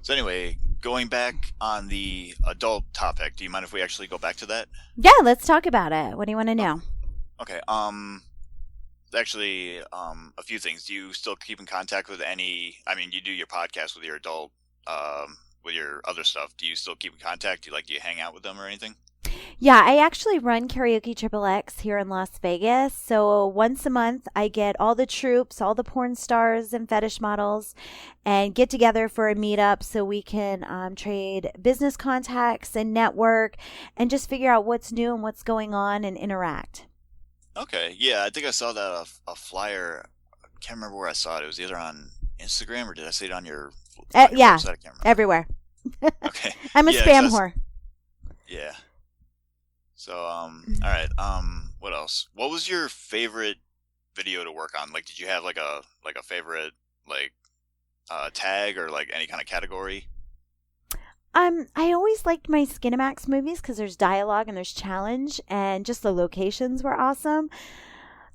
So anyway, going back on the adult topic, do you mind if we actually go back to that? Yeah, let's talk about it. What do you want to Oh, know? okay. Actually, a few things. Do you still keep in contact with any? I mean, you do your podcast with your with your other stuff. Do you still keep in contact? Do you hang out with them or anything? Yeah, I actually run Karaoke Triple X here in Las Vegas. So once a month, I get all the troops, all the porn stars and fetish models, and get together for a meetup so we can trade business contacts and network and just figure out what's new and what's going on and interact. Okay. Yeah, I think I saw that a flyer. I can't remember where I saw it. It was either on Instagram or did I see it on your Yeah, website? I can't remember. everywhere. Okay. I'm a Yeah, 'cause spam whore. yeah. So, all right. What else? What was your favorite video to work on? Like, did you have like a favorite like tag or like any kind of category? I always liked my Skinamax movies because there's dialogue and there's challenge, and just the locations were awesome.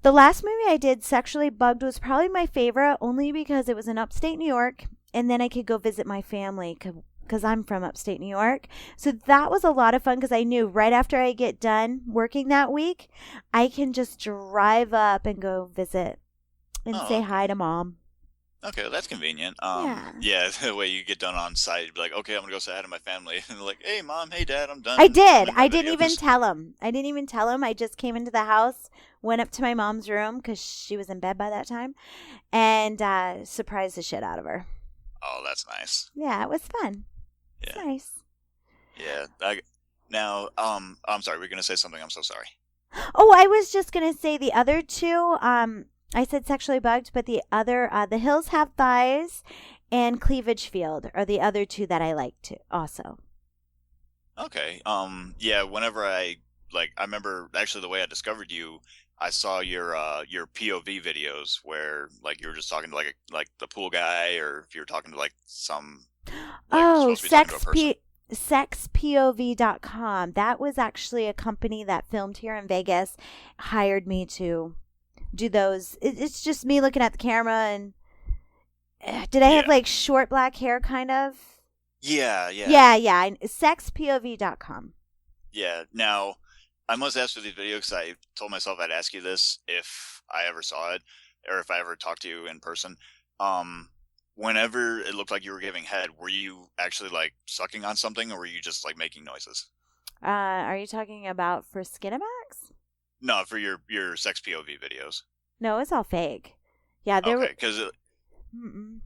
The last movie I did, Sexually Bugged, was probably my favorite only because it was in upstate New York, and then I could go visit my family because I'm from upstate New York. So that was a lot of fun because I knew right after I get done working that week, I can just drive up and go visit and Oh, say okay. hi to mom. Okay, that's convenient. Yeah. Yeah, the way you get done on site, you'd be like, okay, I'm gonna go say hi to my family, and they're like, hey, mom, hey, dad, I'm I done did. filming my I didn't even videos. tell him. I didn't even tell him. I just came into the house, went up to my mom's room because she was in bed by that time, and surprised the shit out of her. Oh, that's nice. Yeah, it was fun. It's Yeah, nice. yeah. Now, I'm sorry, we're gonna say something. I'm so sorry. Oh, I was just gonna say the other two. I said Sexually Bugged, but the other, The Hills Have Thighs and Cleavage Field are the other two that I like too. Also. Okay. Yeah, whenever I remember actually the way I discovered you, I saw your POV videos where like you were just talking to like the pool guy or if you were talking to like some like Oh, supposed to be talking to a person. sexpov.com. That was actually a company that filmed here in Vegas, hired me to do those. It's just me looking at the camera and did I have Yeah. like short black hair kind of? Yeah, yeah. Yeah, yeah. Sexpov.com. Yeah. Now, I must ask for these videos because I told myself I'd ask you this if I ever saw it or if I ever talked to you in person. Um, Whenever it looked like you were giving head, were you actually like sucking on something or were you just like making noises? Are you talking about for Skinamax? No, for your sex POV videos. No, it's all fake. Yeah, there Okay, were. because Mm-mm.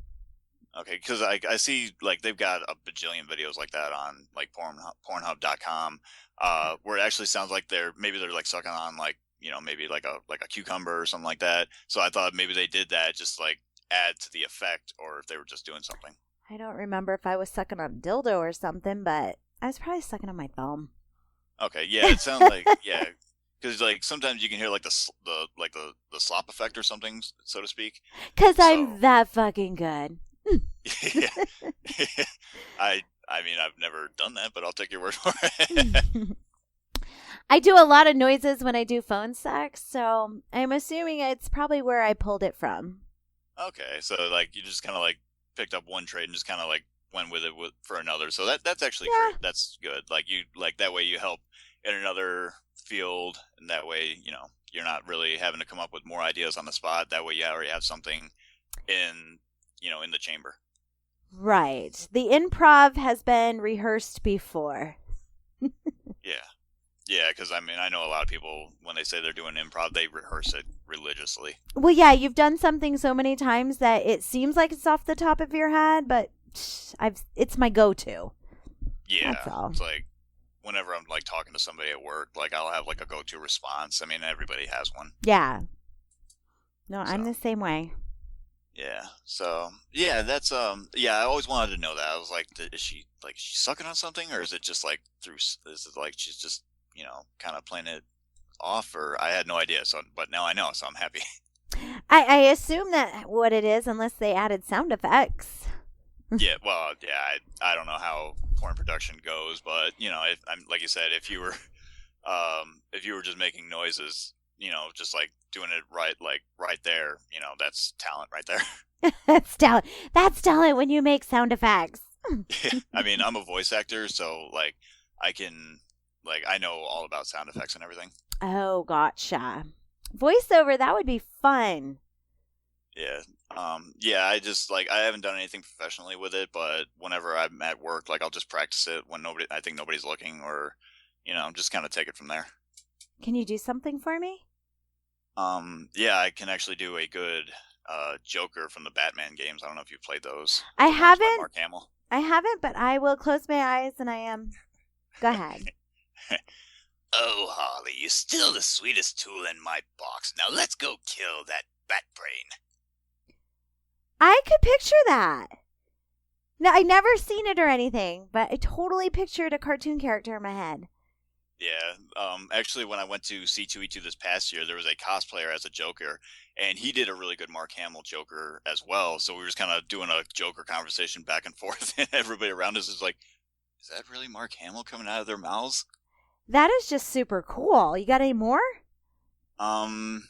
I see like they've got a bajillion videos like that on like Pornhub.com, where it actually sounds like they're like sucking on like maybe like a cucumber or something like that. So I thought maybe they did that just like add to the effect, or if they were just doing something. I don't remember if I was sucking on a dildo or something, but I was probably sucking on my thumb. Okay, yeah, it sounds like yeah, because like sometimes you can hear like the slop effect or something, so to speak. Because I'm So that fucking good. yeah, I mean I've never done that, but I'll take your word for it. I do a lot of noises when I do phone sex, so I'm assuming it's probably where I pulled it from. Okay, so like you just kind of like picked up one trade and just kind of like went with it for another. So that's actually Yeah, great. That's good. Like you like that way you help in another field, and that way you're not really having to come up with more ideas on the spot. That way you already have something in in the chamber. right. The improv has been rehearsed before. Yeah, yeah. Because I mean I know a lot of people when they say they're doing improv, they rehearse it religiously. Well, yeah, you've done something so many times that it seems like it's off the top of your head, but it's my go-to. That's Yeah, all. it's like whenever I'm like talking to somebody at work, like I'll have like a go-to response. I mean everybody has one. Yeah. No, So I'm the same way. yeah, so yeah, that's yeah. I always wanted to know that. I was like, is she sucking on something, or is it just like is it like she's just kind of playing it off, or I had no idea. So, but now I know, so I'm happy. I assume that what it is, unless they added sound effects. Yeah, well, yeah, I don't know how porn production goes, but if I'm like you said, if you were just making noises, just like doing it right, like right there, that's talent right there. That's talent when you make sound effects. I mean, I'm a voice actor, so like I can I know all about sound effects and everything. Oh, gotcha. Voiceover, that would be fun. Yeah. Yeah, I just I haven't done anything professionally with it, but whenever I'm at work, I'll just practice it when I think nobody's looking, or just kind of take it from there. Can you do something for me? Yeah, I can actually do a good Joker from the Batman games. I don't know if you've played those. I The ones by haven't. Mark Hamill. I haven't, but I will close my eyes and I am. Go ahead. Oh, Harley, you're still the sweetest tool in my box. Now let's go kill that bat brain. I could picture that. No, I never seen it or anything, but I totally pictured a cartoon character in my head. Yeah. Actually, when I went to C2E2 this past year, there was a cosplayer as a Joker, and he did a really good Mark Hamill Joker as well. So we were just kind of doing a Joker conversation back and forth, and everybody around us is like, "Is that really Mark Hamill coming out of their mouths?" That is just super cool. You got any more? I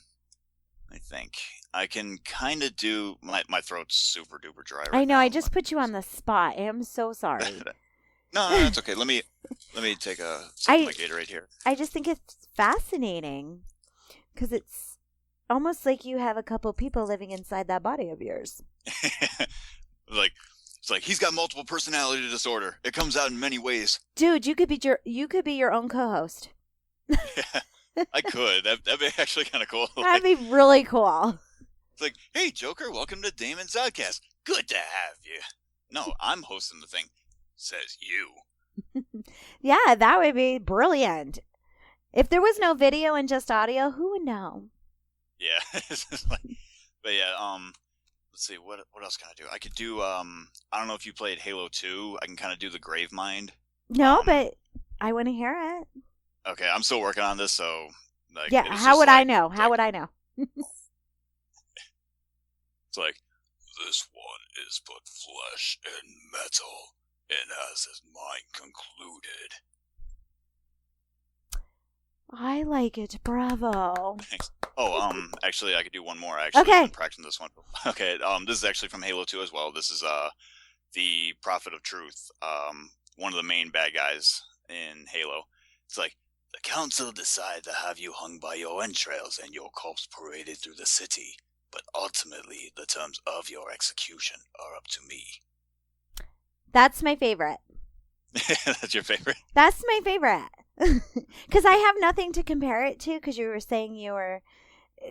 think I can kind of do my throat's super duper dry right now. I know. I just put you on the spot. I am so sorry. No, that's okay. Let me take a sip of my Gatorade here. I just think it's fascinating because it's almost like you have a couple people living inside that body of yours. It's like he's got multiple personality disorder. It comes out in many ways. Dude, you could be your own co-host. Yeah, I could. That'd be actually kind of cool. That'd be really cool. It's like, hey, Joker, welcome to DamonZodCast. Good to have you. No, I'm hosting the thing. Says you. Yeah, that would be brilliant. If there was no video and just audio, who would know? Yeah. But yeah, let's see, what else can I do? I could do I don't know if you played Halo 2. I can kind of do the Gravemind. No, but I want to hear it. Okay, I'm still working on this, so yeah, how would I know? How would I know? It's like, this one is but flesh and metal, and has his mind concluded. I like it. Bravo. Thanks. Oh, actually, I could do one more. I actually been practicing this one. Okay, this is actually from Halo 2 as well. This is the Prophet of Truth, one of the main bad guys in Halo. It's like, the council decide to have you hung by your entrails and your corpse paraded through the city, but ultimately the terms of your execution are up to me. That's my favorite. That's your favorite? That's my favorite. Because I have nothing to compare it to, because you were saying you were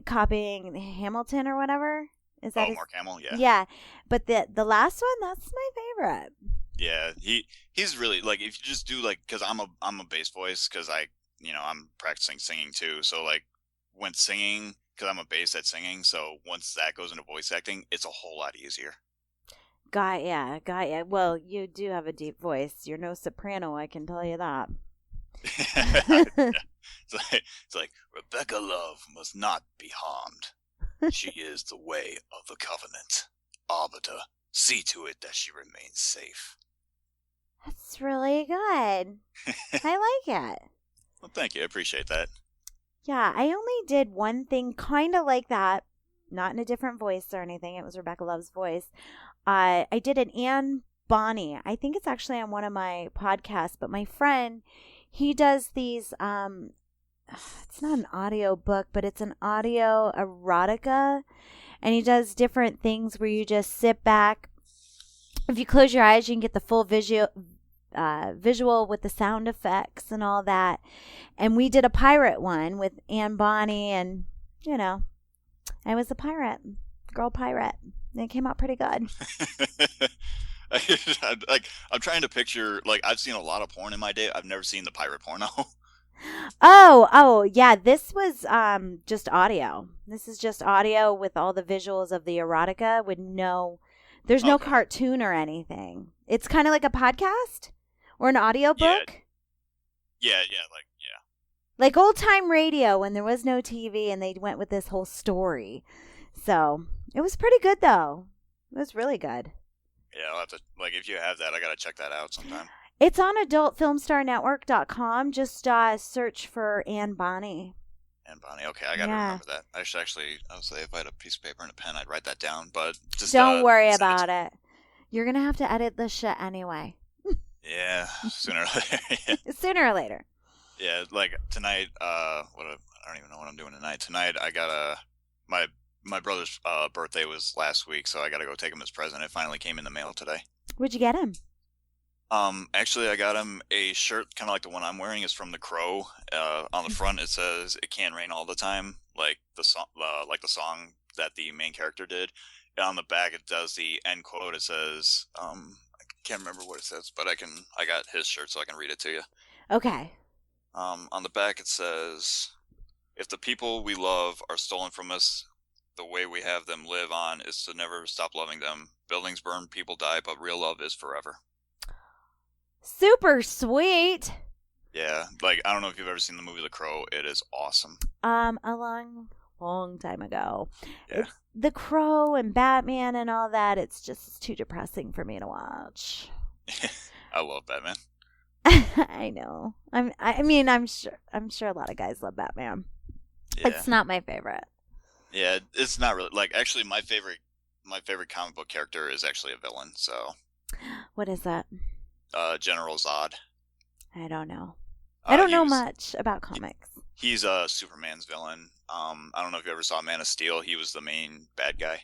copying Hamilton or whatever. Is that Mark Hamill? Yeah. Yeah, but the last one, that's my favorite. Yeah, he's really, if you just do, because I'm a bass voice, because I'm practicing singing too, so when singing, because I'm a bass at singing, so once that goes into voice acting, it's a whole lot easier. Got ya. Well, you do have a deep voice. You're no soprano, I can tell you that. It's like Rebecca Love must not be harmed. She is the way of the covenant. Arbiter, see to it that she remains safe. That's really good. I like it. Well, thank you. I appreciate that. Yeah, I only did one thing kind of like that. Not in a different voice or anything. It was Rebecca Love's voice. I did an Anne Bonny. I think it's actually on one of my podcasts, but my friend, he does these, it's not an audio book, but it's an audio erotica. And he does different things where you just sit back. If you close your eyes, you can get the full visual with the sound effects and all that. And we did a pirate one with Anne Bonny, and, I was a pirate, girl pirate. And it came out pretty good. I'm trying to picture, I've seen a lot of porn in my day. I've never seen the pirate porno. Oh, yeah. This was just audio. This is just audio with all the visuals of the erotica there's no cartoon or anything. It's kind of like a podcast or an audio book. Yeah. Like old time radio when there was no TV and they went with this whole story. So it was pretty good though. It was really good. Yeah, I'll have to, if you have that, I gotta check that out sometime. It's on adultfilmstarnetwork.com. Just search for Anne Bonny. And Bonnie. Okay, I got to Yeah. remember that. I should actually, I would say if I had a piece of paper and a pen, I'd write that down. But just Don't worry send it to about it. You're going to have to edit this shit anyway. Yeah, sooner or later. Yeah. Sooner or later. Yeah, like tonight. I don't even know what I'm doing tonight. Tonight, I got my brother's birthday was last week, so I got to go take him his present. It finally came in the mail today. What'd you get him? Actually, I got him a shirt, kind of like the one I'm wearing. It's from The Crow. On the front, it says "It can rain all the time," like the song that the main character did. And on the back, it does the end quote. It says, I can't remember what it says, but I got his shirt, so I can read it to you. Okay. On the back, it says, "If the people we love are stolen from us, the way we have them live on is to never stop loving them. Buildings burn, people die, but real love is forever." Super sweet. Yeah, like, I don't know if you've ever seen the movie The Crow. It is awesome. A long time ago. Yeah. The Crow and Batman and all that, it's just too depressing for me to watch. I love Batman. I know. I'm sure a lot of guys love Batman. Yeah. It's not my favorite. Yeah, it's not really, like, actually my favorite comic book character is actually a villain, so What is that? General Zod. I don't know. I don't know much about comics. He's Superman's villain. I don't know if you ever saw Man of Steel. He was the main bad guy.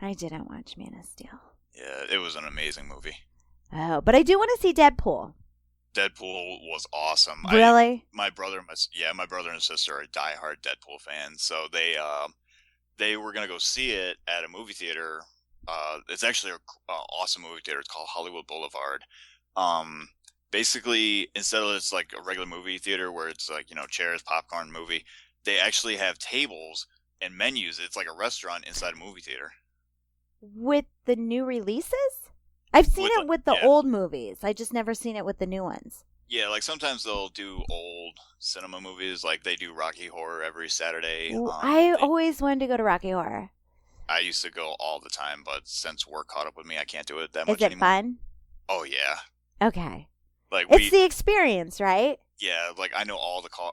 I didn't watch Man of Steel. Yeah, it was an amazing movie. Oh, but I do want to see Deadpool. Deadpool was awesome. Really? My brother and sister are diehard Deadpool fans, so they were gonna go see it at a movie theater. It's actually an awesome movie theater. It's called Hollywood Boulevard. Basically, instead of it's like a regular movie theater where it's like, chairs, popcorn, movie, they actually have tables and menus. It's like a restaurant inside a movie theater. With the new releases? I've seen it with the old movies. I just never seen it with the new ones. Yeah, like sometimes they'll do old cinema movies, like they do Rocky Horror every Saturday. I always wanted to go to Rocky Horror. I used to go all the time, but since work caught up with me, I can't do it that much anymore. Is it fun? Oh, yeah. Okay. Like it's the experience, right? Yeah, like I know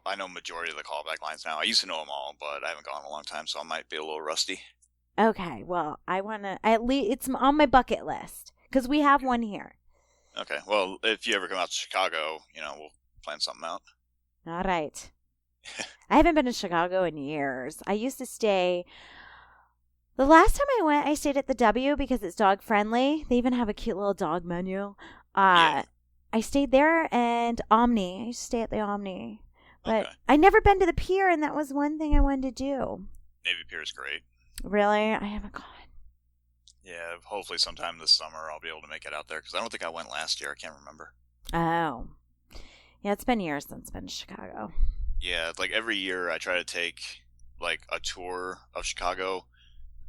I know majority of the callback lines now. I used to know them all, but I haven't gone in a long time, so I might be a little rusty. Okay, well, I want to, at least, it's on my bucket list, because we have one here. Okay, well, if you ever come out to Chicago, we'll plan something out. All right. I haven't been to Chicago in years. I used to stay, the last time I went, I stayed at the W because it's dog friendly. They even have a cute little dog menu. Yeah. I stayed there and Omni. I used to stay at the Omni. But Okay. I never been to the pier, and that was one thing I wanted to do. Navy Pier is great. Really? I haven't gone. Yeah, hopefully sometime this summer I'll be able to make it out there, because I don't think I went last year. I can't remember. Oh. Yeah, it's been years since I've been to Chicago. Yeah, like every year I try to take like a tour of Chicago,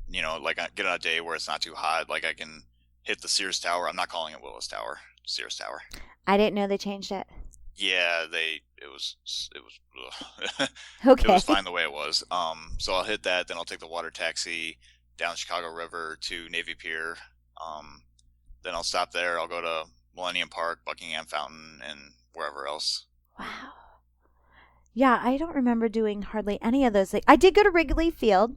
like I get on a day where it's not too hot, like I can hit the Sears Tower. I'm not calling it Willis Tower, Sears Tower. I didn't know they changed it. Yeah, it was Okay. It was fine the way it was. So I'll hit that, then I'll take the water taxi down Chicago River to Navy Pier. Then I'll stop there. I'll go to Millennium Park, Buckingham Fountain, and wherever else. Wow. Yeah, I don't remember doing hardly any of those things. I did go to Wrigley Field.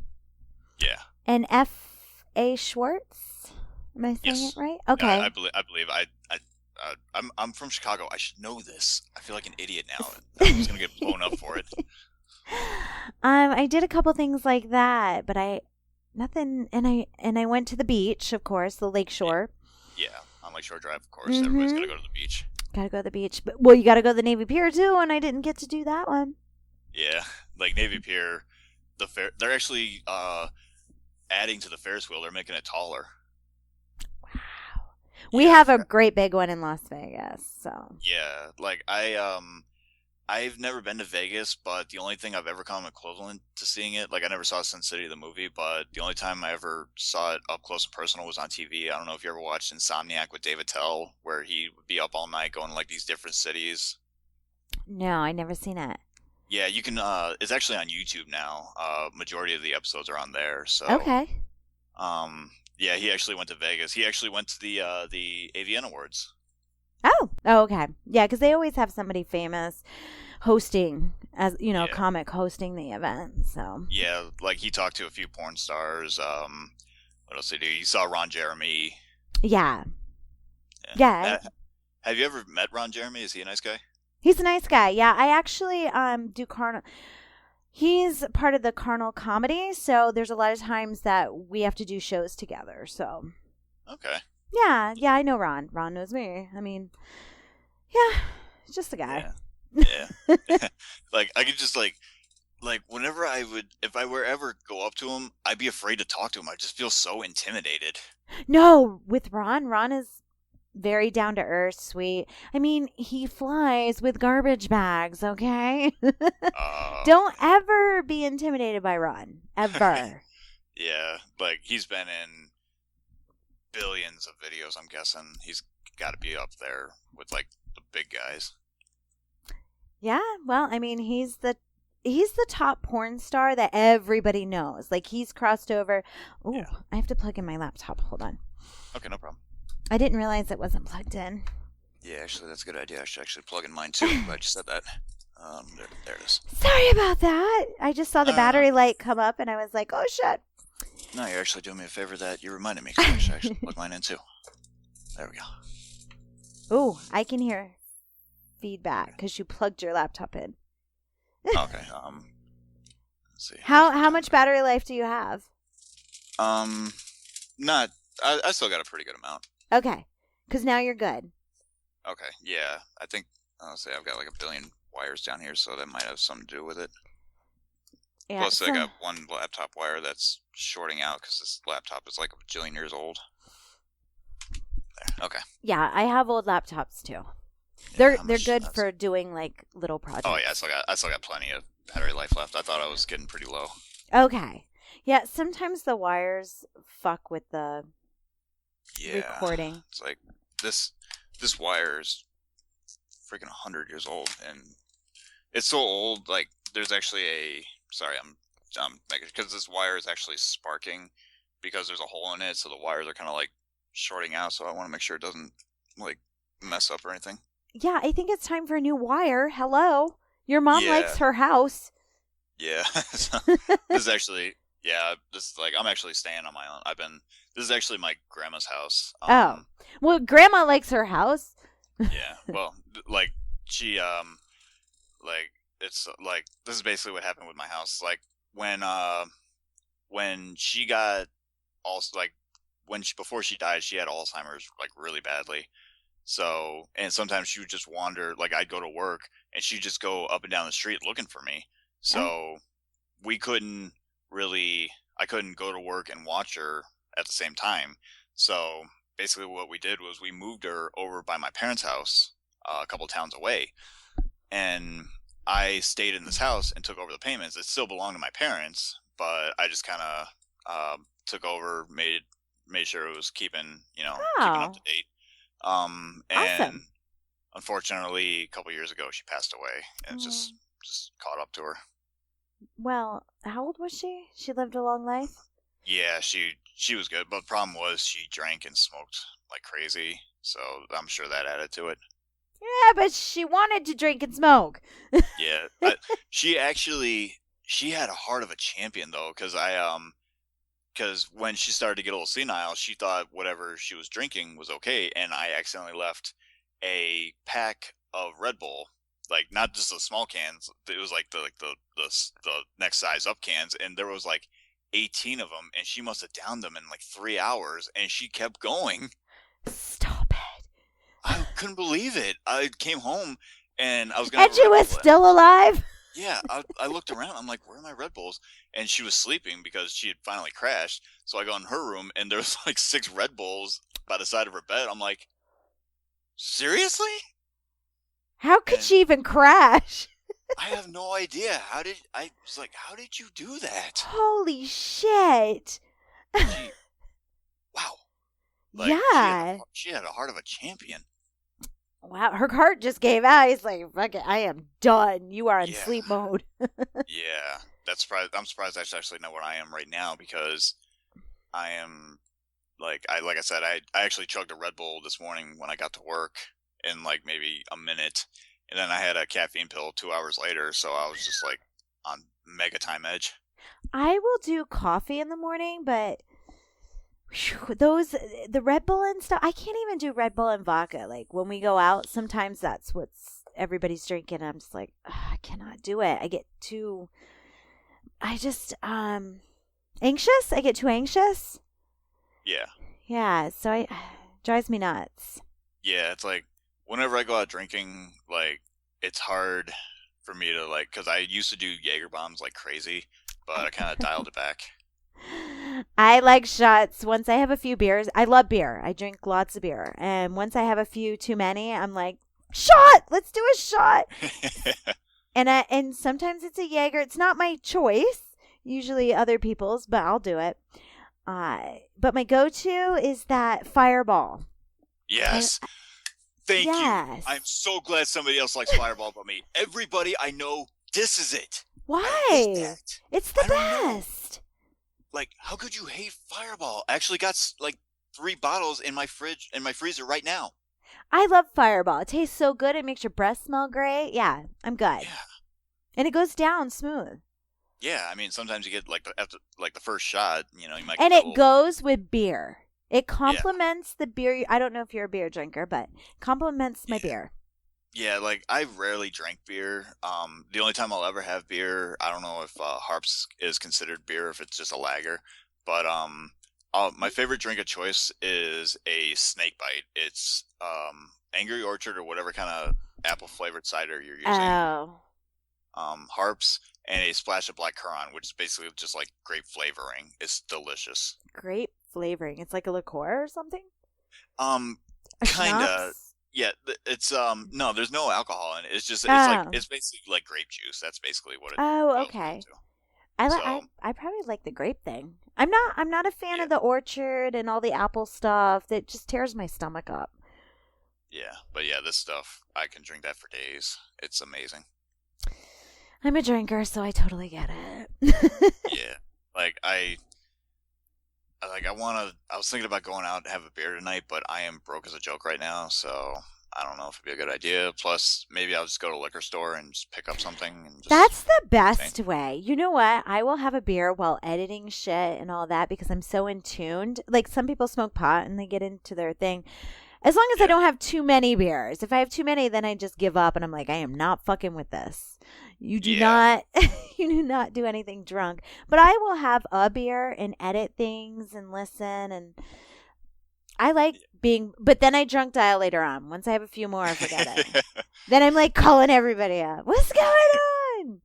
Yeah. And F.A. Schwartz. Am I saying it right? Okay. I believe. I'm from Chicago. I should know this. I feel like an idiot now. I'm just gonna get blown up for it. I did a couple things like that, but nothing. And I went to the beach, of course, the Lakeshore. Yeah, on Lakeshore Drive, of course. Mm-hmm. Everybody's gotta go to the beach. Gotta go to the beach, but you gotta go to the Navy Pier too, and I didn't get to do that one. Yeah, like Navy Pier, they're actually adding to the Ferris wheel. They're making it taller. Wow. We have a great big one in Las Vegas, so. Yeah, like I've never been to Vegas, but the only thing I've ever come equivalent to seeing it, like I never saw Sin City the movie, but the only time I ever saw it up close and personal was on TV. I don't know if you ever watched Insomniac with David Tell, where he would be up all night going to like these different cities. No, I never seen it. Yeah, you can. It's actually on YouTube now. Majority of the episodes are on there. So okay. Yeah, he actually went to Vegas. He actually went to the AVN Awards. Oh, okay. Yeah, because they always have somebody famous. hosting, as Yeah. comic hosting the event. So Yeah, like he talked to a few porn stars. What else did he do? You saw Ron Jeremy. yeah, Yeah. yeah, Have you ever met Ron Jeremy? Is he a nice guy? he's a nice guy. Yeah, I actually do carnal. He's part of the carnal comedy, so there's a lot of times that we have to do shows together. So Okay. yeah, I know Ron. Ron knows me. I mean, yeah, just a guy. Yeah. Yeah. Like I could just like whenever if I were ever go up to him, I'd be afraid to talk to him. I just feel so intimidated. No, with Ron is very down to earth, sweet. I mean, he flies with garbage bags, okay? Don't ever be intimidated by Ron. Ever. Yeah, like he's been in billions of videos. I'm guessing he's got to be up there with like the big guys. Yeah, well, I mean, he's the top porn star that everybody knows. Like he's crossed over. Oh, Yeah. I have to plug in my laptop. Hold on. Okay, no problem. I didn't realize it wasn't plugged in. Yeah, actually, that's a good idea. I should actually plug in mine too. I'm glad you said that. There it is. Sorry about that. I just saw the battery light come up and I was like, oh shit. No, you're actually doing me a favor that you reminded me, because I should actually plug mine in too. There we go. Oh, I can hear feedback because you plugged your laptop in. Okay. Let's see. How much battery life do you have? Not. I still got a pretty good amount. Okay, because now you're good. Okay. Yeah, I think. I'll say I've got like a billion wires down here, so that might have something to do with it. Yeah, Plus, I got one laptop wire that's shorting out because this laptop is like a bajillion years old. There. Okay. Yeah, I have old laptops too. Yeah, They're good for doing like little projects. Oh yeah, I still got plenty of battery life left. I thought I was getting pretty low. Okay. Yeah, sometimes the wires fuck with the Yeah. recording. It's like this wire is freaking 100 years old, and it's so old. Like there's actually I'm because this wire is actually sparking because there's a hole in it, so the wires are kind of like shorting out. So I want to make sure it doesn't like mess up or anything. Yeah, I think it's time for a new wire. Hello. Your mom likes her house. Yeah. So, this is actually, this is like, I'm actually staying on my own. This is actually my grandma's house. Well, grandma likes her house. Yeah. Well, like, she, like, it's like, this is basically what happened with my house. Like, when she got, also, like, before she died, she had Alzheimer's, like, really badly. So, and sometimes she would just wander, like I'd go to work and she'd just go up and down the street looking for me. So I couldn't go to work and watch her at the same time. So basically what we did was we moved her over by my parents' house, a couple towns away. And I stayed in this house and took over the payments. It still belonged to my parents, but I just kind of took over, made sure it was keeping up to date. And awesome. Unfortunately, a couple years ago, she passed away, and just caught up to her. Well, how old was she? She lived a long life? Yeah, she was good, but the problem was she drank and smoked like crazy, so I'm sure that added to it. Yeah, but she wanted to drink and smoke. Yeah, she had a heart of a champion though, because when she started to get a little senile, she thought whatever she was drinking was okay, and I accidentally left a pack of Red Bull, like not just the small cans. It was like the next size up cans, and there was like 18 of them, and she must have downed them in like 3 hours, and she kept going. Stop it! I couldn't believe it. I came home, and I was gonna. And she was still alive. Yeah, I looked around. I'm like, where are my Red Bulls? And she was sleeping because she had finally crashed. So I go in her room, and there's like 6 Red Bulls by the side of her bed. I'm like, seriously? How could she even crash? I have no idea. I was like, how did you do that? Holy shit. Wow. Like, yeah. She had a heart of a champion. Wow, her heart just gave out. He's like, fuck it, I am done. You are in sleep mode. Yeah. I'm surprised I actually know where I am right now, because I am like I said, I actually chugged a Red Bull this morning when I got to work in like maybe a minute, and then I had a caffeine pill 2 hours later, so I was just like on mega time edge. I will do coffee in the morning, but those the Red Bull and stuff, I can't even do Red Bull and vodka. Like when we go out, sometimes that's what's everybody's drinking. I'm just like, "Ugh, I cannot do it. I get too I just anxious. I get too anxious. Yeah, Yeah, so I drives me nuts. yeah. It's like whenever I go out drinking, like it's hard for me to like because I used to do Jaeger bombs like crazy, but I kind of dialed it back. I like shots. Once I have a few beers, I love beer. I drink lots of beer. And once I have a few too many, I'm like, shot! Let's do a shot. And sometimes it's a Jaeger. It's not my choice. Usually other people's, but I'll do it. But my go-to is that Fireball. And Yes. Thank you. I'm yes. so glad somebody else likes Fireball but me. Everybody I know disses it. I hate Why? that. It's the I don't know. best. Like, how could you hate Fireball? I actually got like 3 bottles in my fridge in my freezer right now. I love Fireball. It tastes so good. It makes your breath smell great. Yeah, I'm good. Yeah. And it goes down smooth. Yeah, I mean sometimes you get like after like the first shot, you might get And that it little goes with beer. It yeah. complements the beer. I don't know if you're a beer drinker, but complements my Yeah. beer. Yeah, like I rarely drink beer. The only time I'll ever have beer, I don't know if Harps is considered beer if it's just a lager, but my favorite drink of choice is a snake bite. It's Angry Orchard or whatever kind of apple flavored cider you're using. Oh, Harps and a splash of black currant, which is basically just like grape flavoring. It's delicious. grape flavoring. It's like a liqueur or something? Um, A kinda. schnapps? Yeah, it's no, there's no alcohol in it. Oh. It's basically like grape juice. That's basically what it Oh, boils down okay. to. I So I probably like the grape thing. I'm not a fan yeah, of the orchard and all the apple stuff. That just tears my stomach up. yeah, but yeah, this stuff I can drink that for days. It's amazing. I'm a drinker, so I totally get it. Yeah, like I want to. I was thinking about going out and have a beer tonight, but I am broke as a joke right now, so I don't know if it'd be a good idea. Plus, maybe I'll just go to a liquor store and just pick up something and just That's the insane. best way. You know what? I will have a beer while editing shit and all that because I'm so in tuned. Like some people smoke pot and they get into their thing. As long as I Yeah, don't have too many beers. If I have too many, then I just give up and I'm like, I am not fucking with this. You do yeah, not you do not do anything drunk. But I will have a beer and edit things and listen and I like being but then I drunk dial later on. Once I have a few more, forget it. yeah. Then I'm like calling everybody up. What's going on?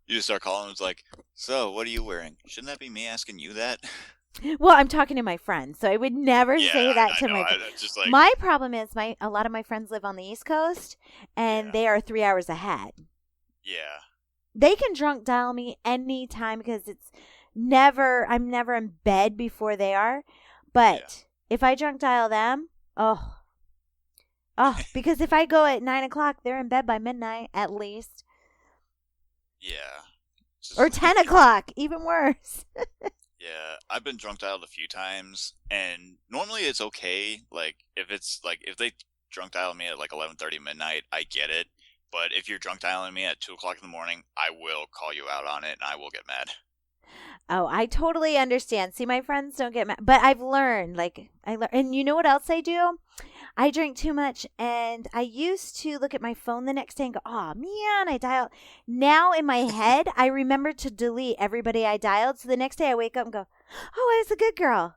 You just start calling. It's like, so what are you wearing? Shouldn't that be me asking you that? Well, I'm talking to my friends, so I would never Yeah, say that I to know. my. It's just like, My problem is my a lot of my friends live on the East Coast, and yeah, they are 3 hours ahead. yeah, They can drunk dial me anytime because it's never. I'm never in bed before they are, yeah, but if I drunk dial them, because if I go at 9 o'clock, they're in bed by midnight at least, yeah. It's or just like, 10 o'clock, even worse. yeah. I've been drunk dialed a few times, and normally it's okay. Like if they drunk dial me at like 11:30 midnight, I get it. But if you're drunk dialing me at 2 o'clock in the morning, I will call you out on it, and I will get mad. Oh, I totally understand. See, my friends don't get mad, but I've learned, and you know what else I do? I drink too much, and I used to look at my phone the next day and go, "Oh man, I dialed." Now in my head, I remember to delete everybody I dialed, so the next day I wake up and go, "Oh, I was a good girl."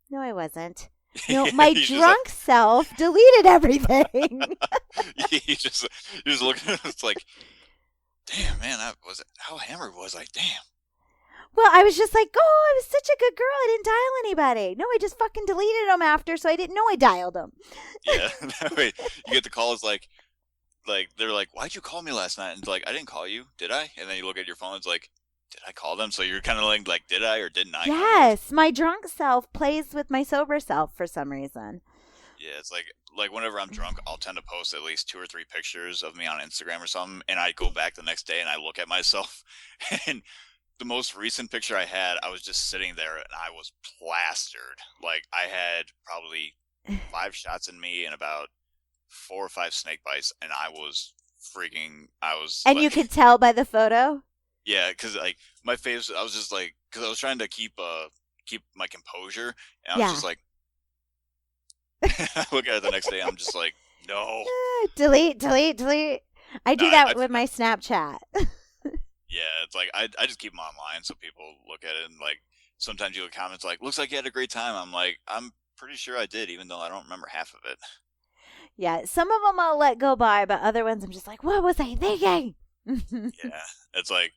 No, I wasn't. No, my You just like drunk self deleted everything. you just look at it. It's like, damn, man, how hammered was I? Damn. Well, I was just like, "Oh, I was such a good girl. I didn't dial anybody." No, I just fucking deleted them after, so I didn't know I dialed them. Yeah. That way you get the calls like they're like, why'd you call me last night? And it's like, I didn't call you, did I? And then you look at your phone, it's like, did I call them? So you're kind of like, did I or didn't I? Kind of. Yes, my drunk self plays with my sober self for some reason. Yeah, it's like whenever I'm drunk, I'll tend to post at least 2 or 3 pictures of me on Instagram or something, and I go back the next day and I look at myself, and the most recent picture I had, I was just sitting there and I was plastered. Like I had probably 5 shots in me and about 4 or 5 snake bites, and I was And you like, could tell by the photo? yeah, because like my face, I was just like, because I was trying to keep my composure, and I was just Yeah. like, I look at it the next day, I'm just like, no. Delete, delete, delete. I do I that with my Snapchat. yeah, it's like I just keep them online so people look at it, and like sometimes you get comments like, looks like you had a great time. I'm like, I'm pretty sure I did, even though I don't remember half of it. Yeah, some of them I'll let go by, but other ones I'm just like, what was I thinking? Yeah, it's like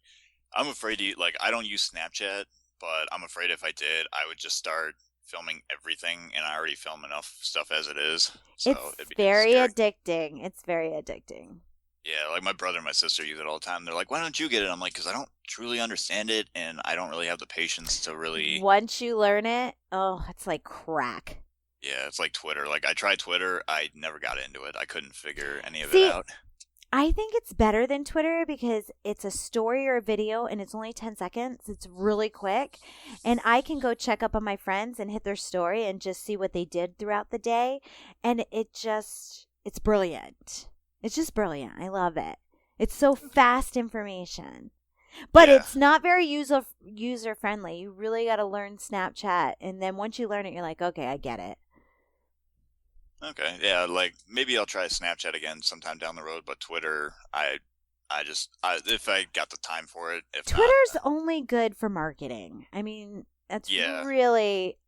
I'm afraid to like I don't use Snapchat, but I'm afraid if I did, I would just start filming everything, and I already film enough stuff as it is, so It's it'd be very scary. addicting. It's very addicting. Yeah, like my brother and my sister use it all the time. They're like, "Why don't you get it?" I'm like, "Because I don't truly understand it, and I don't really have the patience to really." Once you learn it, oh, it's like crack. Yeah, it's like Twitter. Like I tried Twitter, I never got into it. I couldn't figure any of it See, out. I think it's better than Twitter because it's a story or a video and it's only 10 seconds. It's really quick. And I can go check up on my friends and hit their story and just see what they did throughout the day. And it's brilliant. It's just brilliant. I love it. It's so fast information. But Yeah. it's not very user friendly. You really got to learn Snapchat. And then once you learn it, you're like, okay, I get it. Okay. Yeah, like maybe I'll try Snapchat again sometime down the road, but Twitter, if I got the time for it, if not, Twitter's only good for marketing. I mean, that's yeah, really.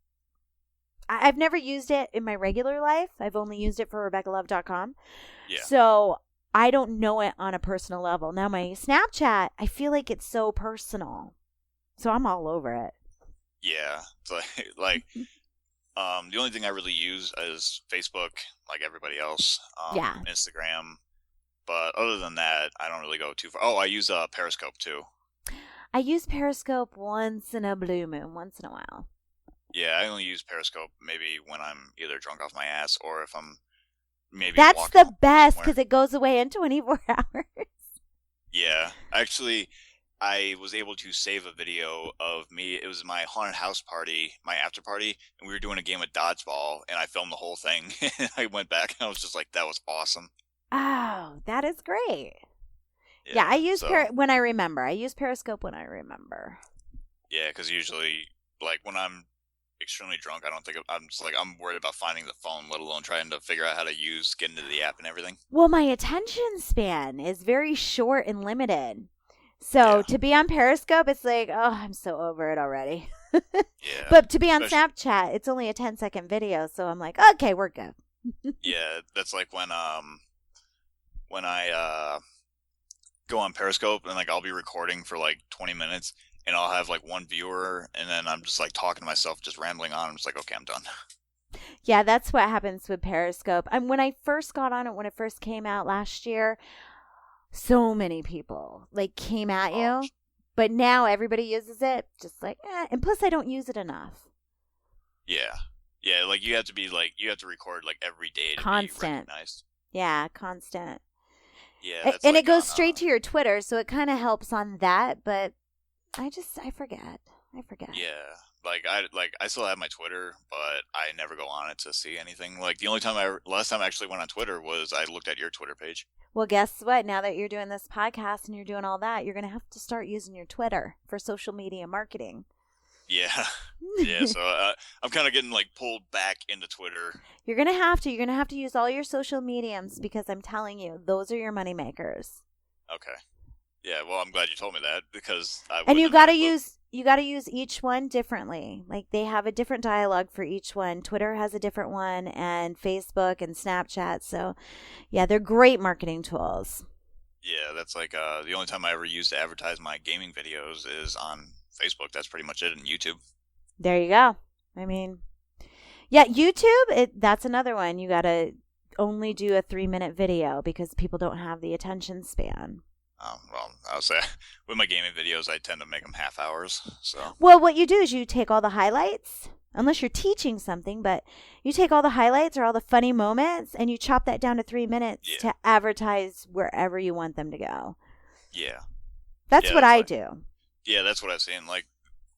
I've never used it in my regular life. I've only used it for RebeccaLove.com. yeah, So I don't know it on a personal level. Now, my Snapchat, I feel like it's so personal. So I'm all over it. yeah. It's like like the only thing I really use is Facebook, like everybody else. Yeah. Instagram, but other than that, I don't really go too far. Oh, I use Periscope too. I use Periscope once in a blue moon, once in a while. Yeah, I only use Periscope maybe when I'm either drunk off my ass or if I'm maybe That's walking the home best somewhere. because it goes away in 24 hours. Yeah, actually, I was able to save a video of me. It was my haunted house party, my after party, and we were doing a game of dodgeball, and I filmed the whole thing. I went back and I was just like, that was awesome. Oh, that is great. Yeah, Yeah, I use so when I remember. I use Periscope when I remember. yeah, because usually, like when I'm extremely drunk, I don't think I'm just like I'm worried about finding the phone, let alone trying to figure out how to get into the app and everything. Well, my attention span is very short and limited. So Yeah, to be on Periscope, it's like, oh, I'm so over it already. yeah, But to be on especially Snapchat, it's only a 10-second video. So I'm like, okay, we're good. yeah. That's like when I go on Periscope and like I'll be recording for like 20 minutes and I'll have like one viewer and then I'm just like talking to myself, just rambling on. I'm just like, okay, I'm done. Yeah, that's what happens with Periscope. And when I first got on it, when it first came out last year, so many people like came at Oh, you. But now everybody uses it, just like, and plus I don't use it enough. yeah. Yeah, like you have to record like every day to be Constant. recognized. Yeah, constant. Yeah, that's And it like goes on straight to your Twitter, so it kind of helps on that, but I forget. I forget. yeah. Like I still have my Twitter, but I never go on it to see anything. Like the only time last time I actually went on Twitter was I looked at your Twitter page. Well, guess what? Now that you're doing this podcast and you're doing all that, you're going to have to start using your Twitter for social media marketing. Yeah. Yeah, so I'm kind of getting like pulled back into Twitter. You're going to have to. You're going to have to use all your social mediums because I'm telling you, those are your money makers. Okay. Yeah, well, I'm glad you told me that because I And wouldn't have had a clue. you got to use each one differently. Like they have a different dialogue for each one. Twitter has a different one and Facebook and Snapchat. So, yeah, they're great marketing tools. Yeah, that's like the only time I ever used to advertise my gaming videos is on Facebook. That's pretty much it, and YouTube. There you go. I mean, yeah, YouTube, that's another one. You got to only do a 3-minute video because people don't have the attention span. Well, I'll say with my gaming videos, I tend to make them half hours. So Well, what you do is you take all the highlights, unless you're teaching something, but you take all the highlights or all the funny moments and you chop that down to 3 minutes yeah, to advertise wherever you want them to go. yeah, That's yeah. what I do. Yeah, that's what I've seen. Like,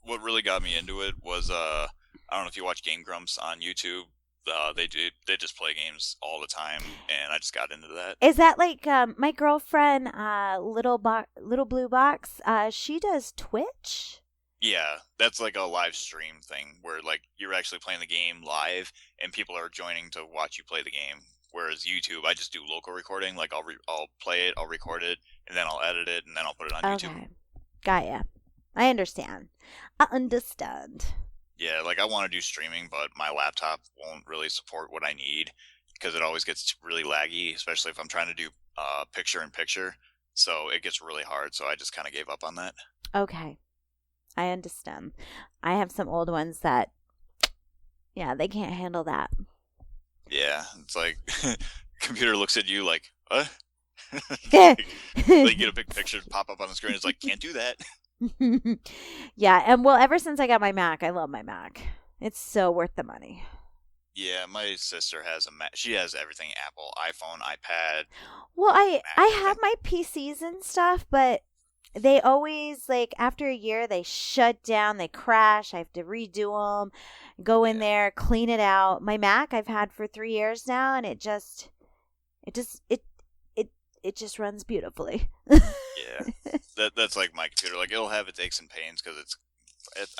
what really got me into it was I don't know if you watch Game Grumps on YouTube. they just play games all the time, and I just got into that. Is that like my girlfriend, Little Blue Box? She does Twitch. Yeah, that's like a live stream thing where like you're actually playing the game live and people are joining to watch you play the game. Whereas YouTube, I just do local recording. Like I'll play it, I'll record it, and then I'll edit it, and then I'll put it on YouTube. Okay, got ya. I understand. I understand. Yeah, like I want to do streaming, but my laptop won't really support what I need because it always gets really laggy, especially if I'm trying to do picture in picture. So it gets really hard. So I just kind of gave up on that. Okay, I understand. I have some old ones that, yeah, they can't handle that. Yeah, it's like computer looks at you like, what? Yeah, Like get a big picture pop up on the screen. It's like, can't do that. and well, ever since I got my Mac, I love my Mac. It's so worth the money. Yeah, my sister has a Mac. She has everything: Apple, iPhone, iPad, Well, I Mac, have everything. my PCs and stuff, but they always like after a year they shut down, they crash. I have to redo them, go in Yeah, there, clean it out. My Mac I've had for 3 years now, and it just it it just runs beautifully. yeah. That's like my computer. Like it'll have its aches and pains because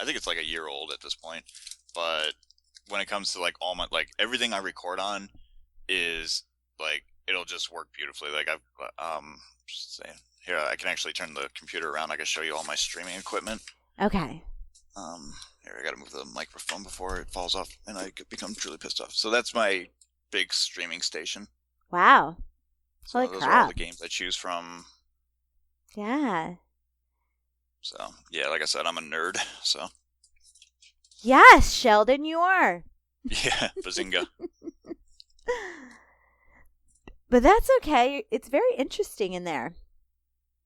I think it's like a year old at this point. But when it comes to like all my like everything I record on is like it'll just work beautifully. Like I've just saying here I can actually turn the computer around. I can show you all my streaming equipment. Okay. Here I got to move the microphone before it falls off, and I become truly pissed off. So that's my big streaming station. Wow. So Holy those are all the crap. games I choose from. Yeah. So yeah, like I said, I'm a nerd. So Yes, Sheldon, you are. yeah, bazinga. But that's okay. It's very interesting in there.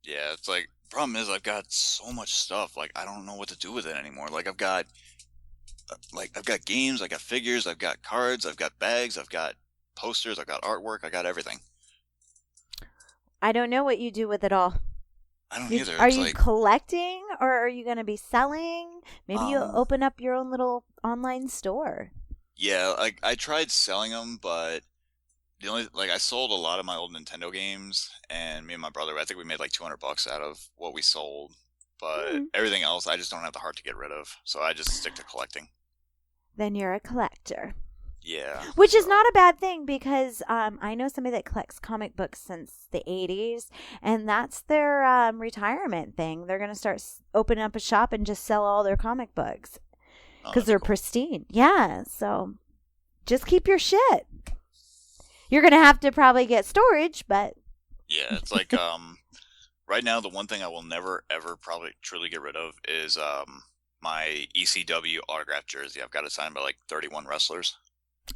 Yeah, it's like problem is I've got so much stuff. Like I don't know what to do with it anymore. I've got games, I got figures, I've got cards, I've got bags, I've got posters, I've got artwork, I got everything. I don't know what you do with it all. I don't either. Are It's you like collecting or are you going to be selling? Maybe you'll um open up your own little online store. yeah, like I tried selling them, but the only like I sold a lot of my old Nintendo games, and me and my brother, I think we made like $200 out of what we sold. But Hmm. everything else, I just don't have the heart to get rid of, so I just stick to collecting. Then you're a collector. Yeah, Which is so not a bad thing because I know somebody that collects comic books since the 80s, and that's their retirement thing. They're going to start opening up a shop and just sell all their comic books oh, because that'd be they're cool. pristine. Yeah, so just keep your shit. You're going to have to probably get storage, but Yeah, it's like right now the one thing I will never ever probably truly get rid of is my ECW autograph jersey. I've got it signed by like 31 wrestlers.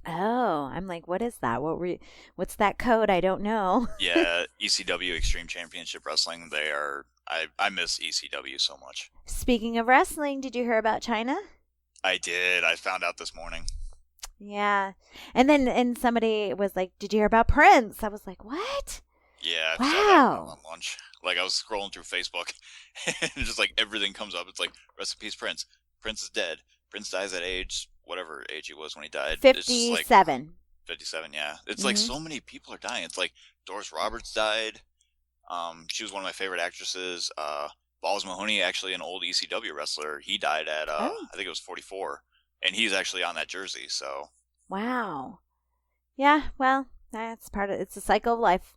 oh, I'm like, what is that? What's that code? I don't know. Yeah, ECW Extreme Championship Wrestling. I miss ECW so much. Speaking of wrestling, did you hear about China? I did. I found out this morning. Yeah. And somebody was like, "Did you hear about Prince?" I was like, "What?" Yeah, I saw that when I was Wow. on lunch. Like I was scrolling through Facebook, and just like everything comes up. It's like rest in peace, Prince. Prince is dead. Prince dies at age whatever age he was when he died. It's just like 57. 57. Yeah, it's like Mhm. so many people are dying. It's like Doris Roberts died. She was one of my favorite actresses. Balls Mahoney, actually an old ECW wrestler. He died at Oh, I think it was 44, and he's actually on that jersey. So wow. Yeah, well, it's a cycle of life.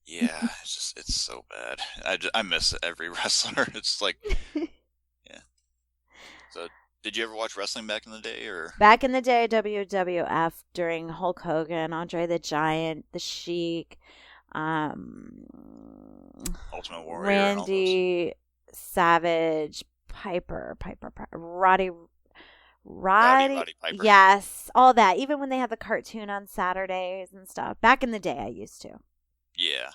yeah, it's so bad. I miss every wrestler. It's like yeah. So did you ever watch wrestling back in the day or Back in the day, WWF during Hulk Hogan, Andre the Giant, The Sheik, um, Ultimate Warrior and all those? Randy Savage, Roddy, Roddy Piper. yes, all that. Even when they had the cartoon on Saturdays and stuff. Back in the day, I used to, Yeah,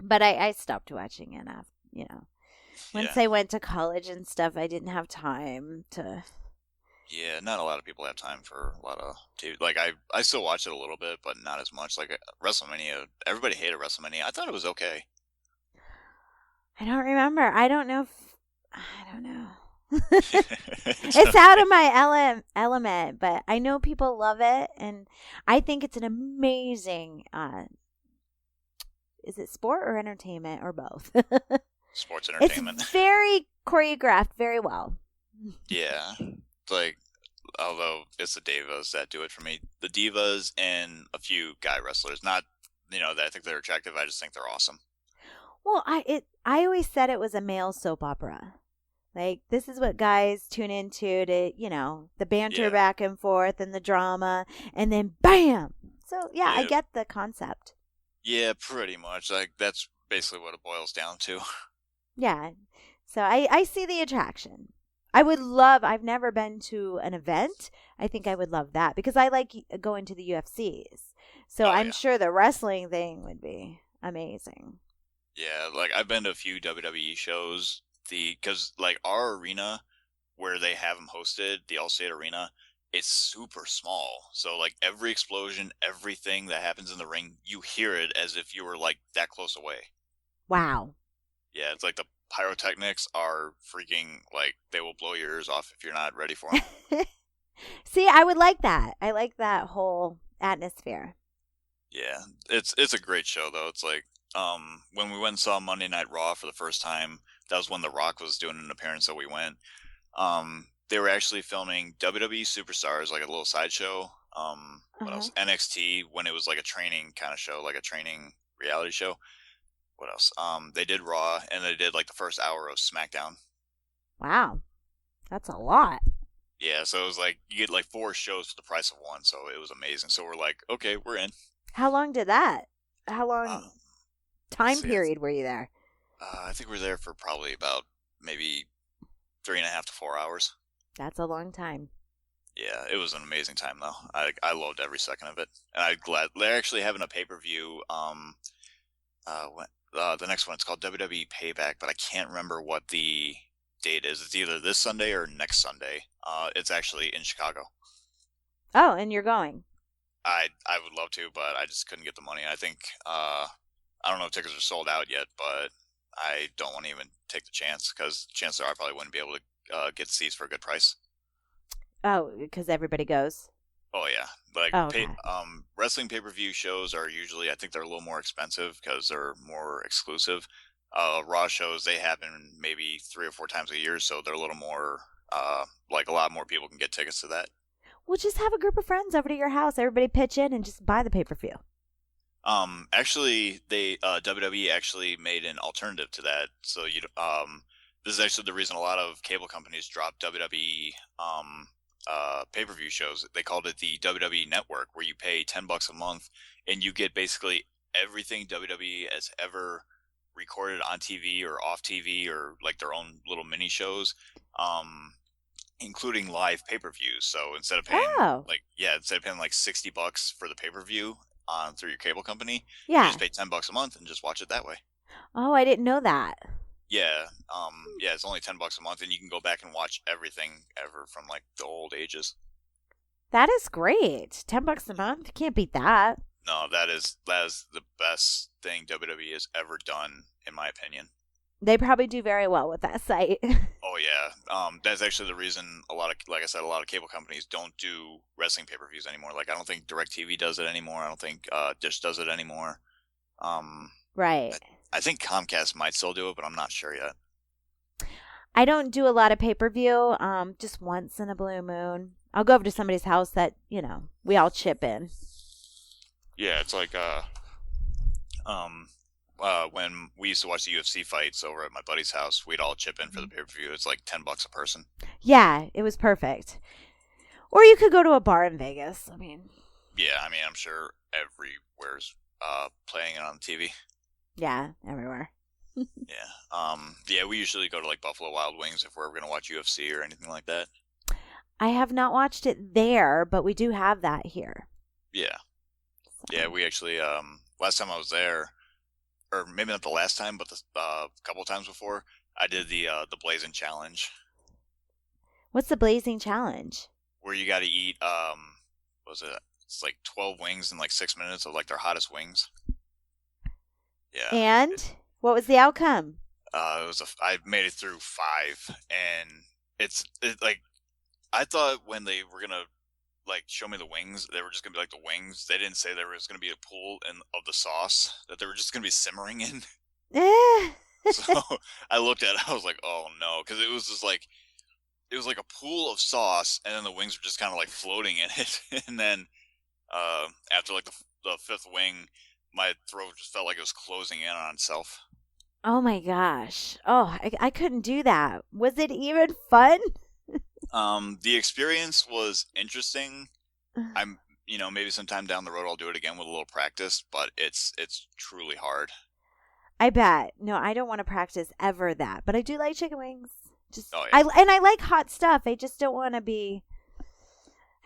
but I stopped watching it after, yeah, once I went to college and stuff. I didn't have time to. yeah. Not a lot of people have time for a lot of TV. Like I still watch it a little bit, but not as much. Like WrestleMania, everybody hated WrestleMania. I thought it was okay. I don't remember. I don't know. I don't know. It's out of my element, but I know people love it, and I think it's an amazing. Is it sport or entertainment or both? Sports It's entertainment. very choreographed, very well. Yeah. Like, although it's the divas that do it for me. The divas and a few guy wrestlers. Not, that I think they're attractive. I just think they're awesome. Well, I always said it was a male soap opera. Like, this is what guys tune into to, the banter Yeah. back and forth and the drama, and then bam. So yeah, I Yeah. get the concept. Yeah, pretty much. Like, that's basically what it boils down to. Yeah. So I see the attraction. I've never been to an event. I think I would love that because I like going to the UFCs. So Oh, I'm yeah. sure the wrestling thing would be amazing. Yeah, like, I've been to a few WWE shows. Because, like, our arena where they have them hosted, the Allstate Arena, it's super small. So, like, every explosion, everything that happens in the ring, you hear it as if you were, like, that close away. Wow. Yeah, it's like the pyrotechnics are freaking, like, they will blow your ears off if you're not ready for them. See, I would like that. I like that whole atmosphere. Yeah, it's a great show, though. It's like, when we went and saw Monday Night Raw for the first time, that was when The Rock was doing an appearance, so we went. They were actually filming WWE Superstars, like a little sideshow. What Uh-huh. else? NXT, when it was like a training kind of show, like a training reality show. What else? They did Raw, and they did like the first hour of SmackDown. Wow. That's a lot. Yeah, so it was like you get like 4 shows for the price of one, so it was amazing. So we're like, okay, we're in. How long did that? How Uh, long let's time see, period were you there? I think we're there for probably about maybe 3.5 to 4 hours. That's a long time. Yeah, it was an amazing time though. I loved every second of it, and I'm glad they're actually having a pay per view. When, the next one it's called WWE Payback, but I can't remember what the date is. It's either this Sunday or next Sunday. It's actually in Chicago. Oh, and you're going. I would love to, but I just couldn't get the money. I think I don't know if tickets are sold out yet, but I don't want to even take the chance because chances are I probably wouldn't be able to get seats for a good price. Oh, because everybody goes. Oh yeah, like Oh, okay. wrestling pay-per-view shows are usually I think they're a little more expensive because they're more exclusive. Raw shows they happen maybe 3 or 4 times a year, so they're a little more like a lot more people can get tickets to that. Well, just have a group of friends over to your house. Everybody pitch in and just buy the pay-per-view. Actually, they WWE actually made an alternative to that. So this is actually the reason a lot of cable companies dropped WWE pay-per-view shows. They called it the WWE Network, where you pay $10 a month and you get basically everything WWE has ever recorded on TV or off TV or like their own little mini shows, including live pay-per-views. So instead of paying Oh, instead of paying like $60 for the pay-per-view on through your cable company, you yeah. just pay $10 a month and just watch it that way. Oh, I didn't know that. Yeah, yeah, it's only $10 a month, and you can go back and watch everything ever from like the old ages. That is great. $10 a month. Can't beat that. No, that is the best thing WWE has ever done, in my opinion. They probably do very well with that site. Oh yeah, that's actually the reason like I said, a lot of cable companies don't do wrestling pay-per-views anymore. Like I don't think DirecTV does it anymore. I don't think Dish does it anymore. Um, Right. I think Comcast might still do it, but I'm not sure yet. I don't do a lot of pay-per-view. Just once in a blue moon. I'll go over to somebody's house that, we all chip in. Yeah, it's like when we used to watch the UFC fights over at my buddy's house, we'd all chip in for the pay-per-view. It's like $10 a person. Yeah, it was perfect. Or you could go to a bar in Vegas. I mean, Yeah, I mean, I'm sure everywhere's playing it on TV. yeah, everywhere. Yeah, we usually go to like Buffalo Wild Wings if we're gonna watch UFC or anything like that. I have not watched it there, but we do have that here. Yeah, So. yeah, we actually last time I was there, or maybe not the last time, but the couple of times before, I did the Blazing Challenge, What's the Blazing Challenge? where you got to eat what was it? It's like 12 wings in like 6 minutes of like their hottest wings. Yeah. And what was the outcome? I made it through 5, and it's like I thought when they were gonna like show me the wings, they were just gonna be like the wings. They didn't say there was gonna be a pool of the sauce that they were just gonna be simmering in. Eh. So I looked at it, I was like, oh no, because it was like a pool of sauce, and then the wings were just kind of like floating in it. And then after like the fifth wing, my throat just felt like it was closing in on itself. Oh my gosh. Oh, I couldn't do that. Was it even fun? The experience was interesting. I'm, maybe sometime down the road I'll do it again with a little practice, but it's truly hard. I bet. No, I don't want to practice ever that, but I do like chicken wings. Just Oh I yeah, and I like hot stuff. I just don't want to be.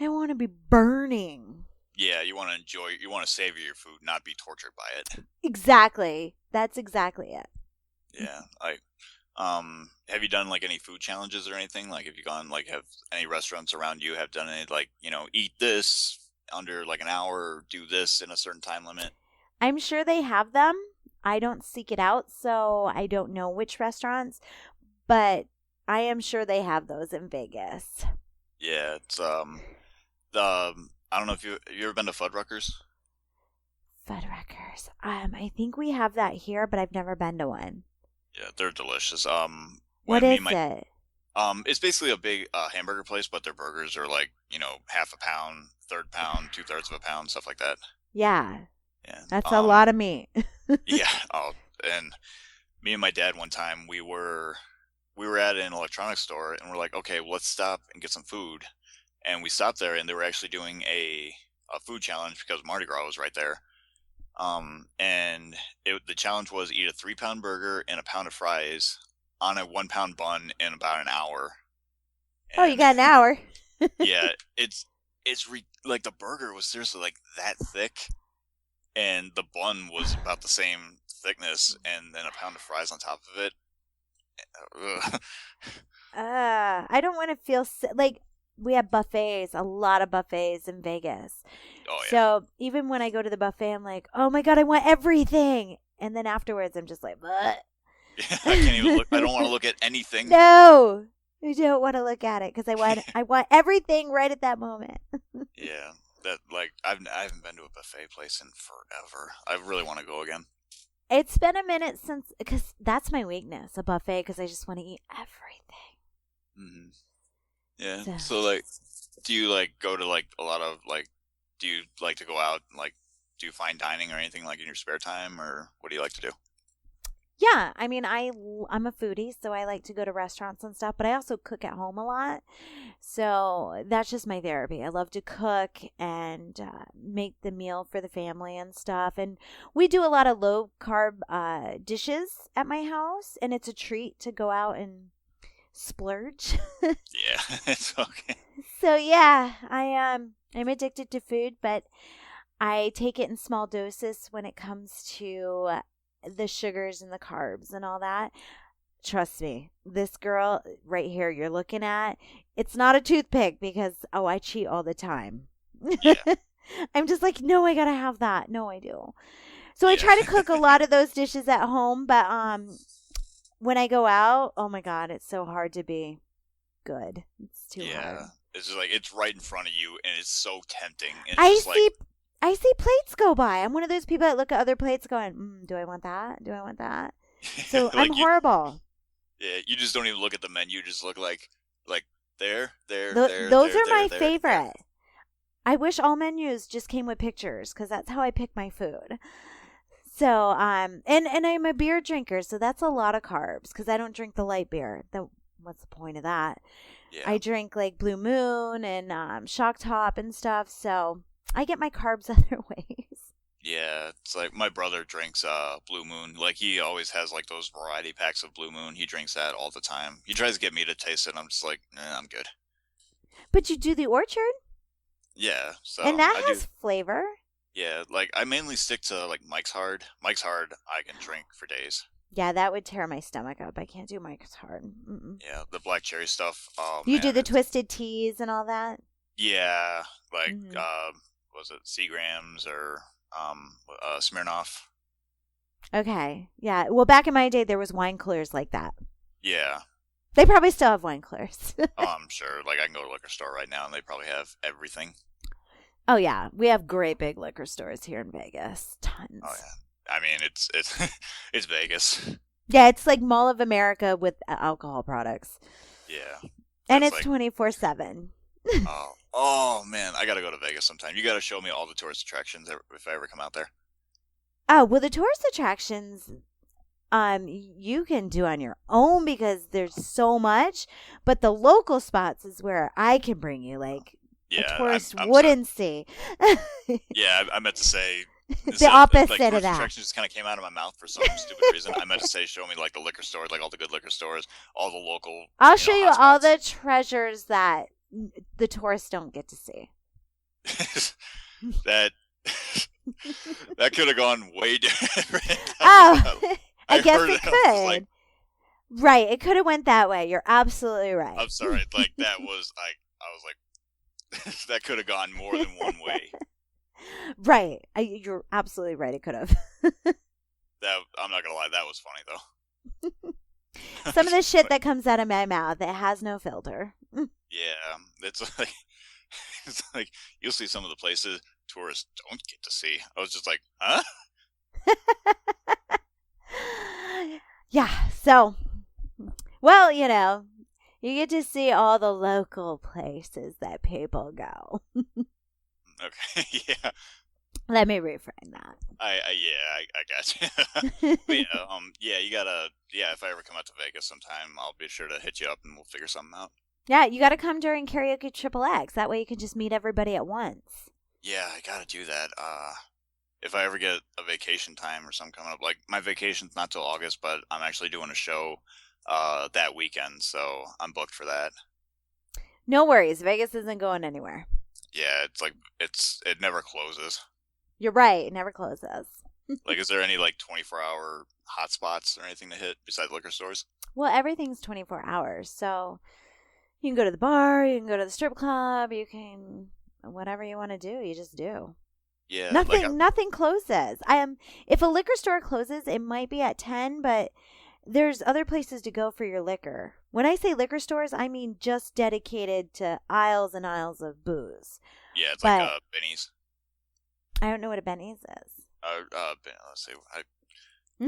I don't want to be burning. yeah. You want to savor your food, not be tortured by it. Exactly. That's exactly it. Yeah, have you done like any food challenges or anything? Like, have you gone like have any restaurants around you have done any like eat this under like an hour or do this in a certain time limit? I'm sure they have them. I don't seek it out, so I don't know which restaurants, but I am sure they have those in Vegas. Yeah, it's I don't know if you ever been to Fuddruckers. Fuddruckers. I think we have that here, but I've never been to one. Yeah, they're delicious. What When me is and my it? it's basically a big hamburger place, but their burgers are like half a pound, third pound, 2/3 of a pound, stuff like that. Yeah, Yeah. that's a lot of meat. Yeah. Oh, and me and my dad one time we were at an electronics store and we're like, okay, well, let's stop and get some food. And we stopped there and they were actually doing a food challenge because Mardi Gras was right there. And the challenge was eat a 3-pound burger and a pound of fries on a 1-pound bun in about an hour. Oh, you And got an hour. yeah, like the burger was seriously like that thick, and the bun was about the same thickness, and then a pound of fries on top of it. Ugh. I don't want to feel like we have buffets, a lot of buffets in Vegas. Oh yeah. So even when I go to the buffet, I'm like, oh my God, I want everything. And then afterwards, I'm just like, "Bleh." I can't even look. I don't want to look at anything. No, I don't want to look at it because I want everything right at that moment. Yeah, that like I haven't been to a buffet place in forever. I really want to go again. It's been a minute since, because that's my weakness, a buffet, because I just want to eat everything. Hmm. Yeah. So, So like, do you like go to like a lot of like? Do you like to go out and like do fine dining or anything like in your spare time, or what do you like to do? yeah, I mean, I'm a foodie, so I like to go to restaurants and stuff, but I also cook at home a lot. So that's just my therapy. I love to cook and make the meal for the family and stuff. And we do a lot of low carb dishes at my house, and it's a treat to go out and splurge. Yeah, it's okay. So yeah, I'm addicted to food, but I take it in small doses when it comes to the sugars and the carbs and all that. Trust me, this girl right here you're looking at, it's not a toothpick because, oh, I cheat all the time. Yeah, I'm just like, no, I gotta have that. No, I do. So I try to yeah, cook a lot of those dishes at home, but when I go out, oh my God, it's so hard to be good. It's too hard. yeah. It's just like it's right in front of you, and it's so tempting. And it's I just like, see I see plates go by. I'm one of those people that look at other plates going, do I want that? Do I want that? So I'm like horrible. yeah, you just don't even look at the menu. You just look like there, there, there, Those there, are there, my there, there. favorite. I wish all menus just came with pictures because that's how I pick my food. So and I'm a beer drinker, so that's a lot of carbs because I don't drink the light beer. What's the point of that? Yeah, I drink like Blue Moon and Shock Top and stuff, so I get my carbs other ways. yeah. It's like my brother drinks Blue Moon. Like he always has like those variety packs of Blue Moon. He drinks that all the time. He tries to get me to taste it. And I'm just like, I'm good. But you do the orchard, Yeah, so and that I do. has flavor. Yeah, like I mainly stick to like Mike's Hard. Mike's Hard, I can drink for days. Yeah, that would tear my stomach up. I can't do Mike's Hard. Mm-mm. Yeah, the black cherry stuff. Oh You do man, the it's twisted teas and all that. yeah, like Hmm. was it Seagrams or Smirnoff? Okay, yeah. Well, back in my day, there was wine coolers like that. Yeah, They probably still have wine coolers. Oh, I'm sure. Like I can go to a liquor store right now and they probably have everything. Oh, yeah. We have great big liquor stores here in Vegas. Oh Tons. yeah. I mean, it's it's Vegas. Yeah, it's like Mall of America with alcohol products. Yeah. And That's it's like 24/7. oh man, I gotta go to Vegas sometime. You gotta show me all the tourist attractions if I ever come out there. Oh, well, the tourist attractions you can do on your own because there's so much, but the local spots is where I can bring you like a Yeah, tourist I'm sorry. wouldn't see. Yeah, I meant to say The instead of like opposite of tourist that. attractions just kind of came out of my mouth for some stupid reason. I meant to say show me like the liquor stores, like all the good liquor stores, all the local, I'll show you hot all spots. the treasures that the tourists don't get to see. that that could have gone way different. Oh, I I guess heard it it. I was like, could. Right, it could have went that way. You're absolutely right. I'm sorry. Like that was I was like that could have gone more than one way. Right. You're absolutely right. It could have. That I'm not gonna lie, that was funny though. Some of the shit that comes out of my mouth, it has no filter. Yeah, it's like you'll see some of the places tourists don't get to see. I was just like, huh? Yeah, so, well, you get to see all the local places that people go. Okay, yeah, Let me reframe that. I got you. But yeah, yeah, you gotta, yeah. If I ever come out to Vegas sometime, I'll be sure to hit you up and we'll figure something out. Yeah, you got to come during karaoke triple X. That way you can just meet everybody at once. Yeah, I gotta do that. If I ever get a vacation time or something coming up, like my vacation's not till August, but I'm actually doing a show, that weekend, so I'm booked for that. No worries. Vegas isn't going anywhere. Yeah, it's like it never closes. You're right. It never closes. Like, is there any like 24-hour hot spots or anything to hit besides liquor stores? Well, everything's 24 hours. So you can go to the bar, you can go to the strip club, you can whatever you want to do, you just do. Yeah, like Nothing closes. If a liquor store closes, it might be at 10, but there's other places to go for your liquor. When I say liquor stores, I mean just dedicated to aisles and aisles of booze. yeah, it's like But Benny's. I don't know what a Benny's is. Let's see, I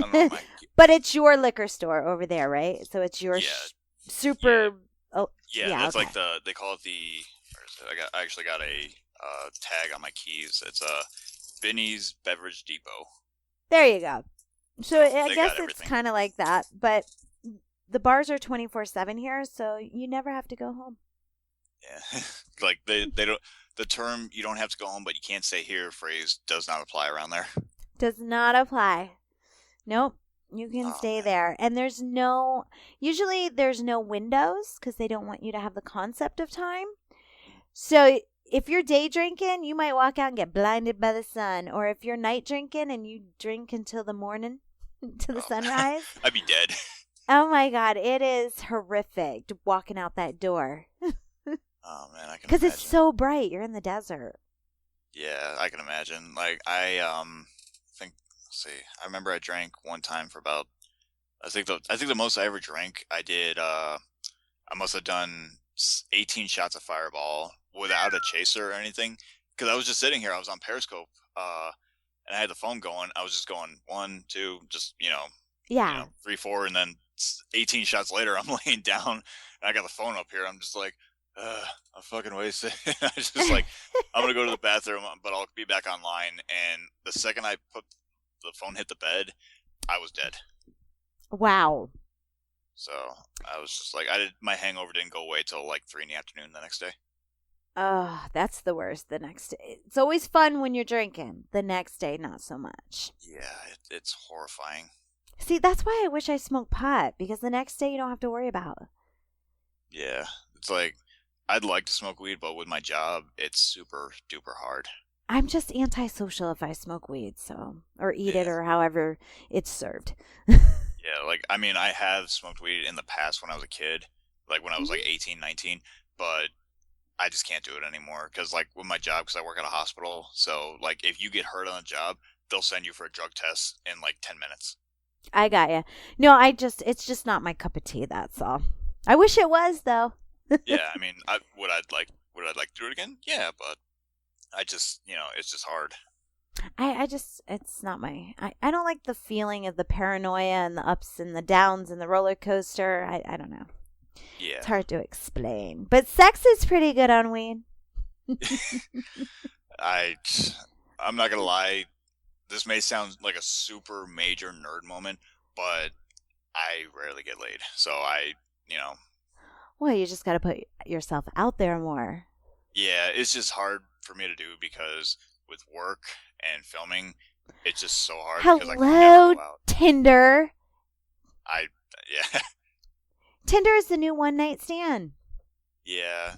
don't know. But it's your liquor store over there, right? So it's your Yeah, super. yeah, Oh, yeah. yeah. That's Okay. like they call it the. Where is it? I actually got a tag on my keys. It's a Benny's Beverage Depot. There you go. So So I they guess got it's everything. kind of like that, but the bars are 24/7 here, so you never have to go home. Yeah, like they don't. The term "you don't have to go home, but you can't stay here" phrase does not apply around there. Does not apply. Nope. You can Oh stay man. there. And usually there's no windows because they don't want you to have the concept of time. So if you're day drinking, you might walk out and get blinded by the sun. Or if you're night drinking and you drink until the morning, to the Oh, sunrise. I'd be dead. Oh my God, it is horrific walking out that door. Oh man, I can Because imagine. it's so bright. You're in the desert. Yeah, I can imagine. Like think let's see. I remember I drank one time for about I think the most I ever drank I did I must have done 18 shots of Fireball without a chaser or anything cuz I was just sitting here. I was on Periscope and I had the phone going. I was just going 1 2 just, Yeah. 3 4 and then 18 shots later I'm laying down and I got the phone up here. I'm just like I'm fucking wasted. I was just like, I'm gonna go to the bathroom, but I'll be back online. And the second I put the phone hit the bed, I was dead. Wow. So I was just like, my hangover didn't go away till like 3 in the afternoon the next day. Oh, that's the worst the next day. It's always fun when you're drinking. The next day, not so much. Yeah, it's horrifying. See, that's why I wish I smoked pot because the next day you don't have to worry about. Yeah, it's like I'd like to smoke weed, but with my job, it's super duper hard. I'm just antisocial if I smoke weed, or eat it Yeah, or however it's served. yeah. Like I mean, I have smoked weed in the past when I was a kid, like when I was like 18, 19, but I just can't do it anymore because like with my job, because I work at a hospital, so like if you get hurt on the job, they'll send you for a drug test in like 10 minutes. I got you. No, it's just not my cup of tea, that's all. I wish it was though. Yeah, I mean, would I like to do it again? Yeah, but I just, it's just hard. I just, it's not I don't like the feeling of the paranoia and the ups and the downs and the roller coaster. I don't know. It's Yeah. hard to explain. But sex is pretty good on weed. I, I'm not gonna lie. This may sound like a super major nerd moment, but I rarely get laid. So you know, Well, you just got to put yourself out there more. yeah, it's just hard for me to do because with work and filming, it's just so hard because I can never Hello, go out. Tinder. I, yeah, Tinder is the new one night stand. yeah,